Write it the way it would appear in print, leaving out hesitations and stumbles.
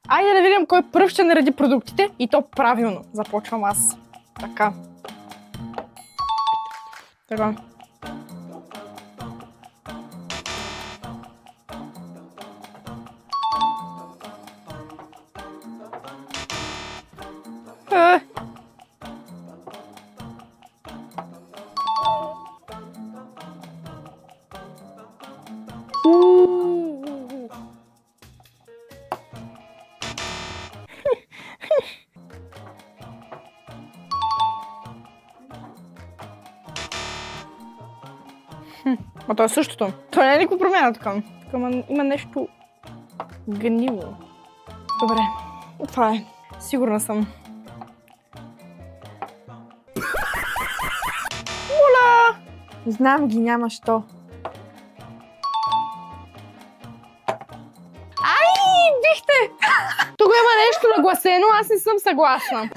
Айде да видим кой пръв ще нареди продуктите и то правилно. Започвам аз. Така. Така. А то е същото. То не е никаква промяна така. Има нещо гнило. Добре. Това е. Сигурна съм. Моля! Знам ги, няма що. Ай, бихте! Тук има нещо нагласено, аз не съм съгласна.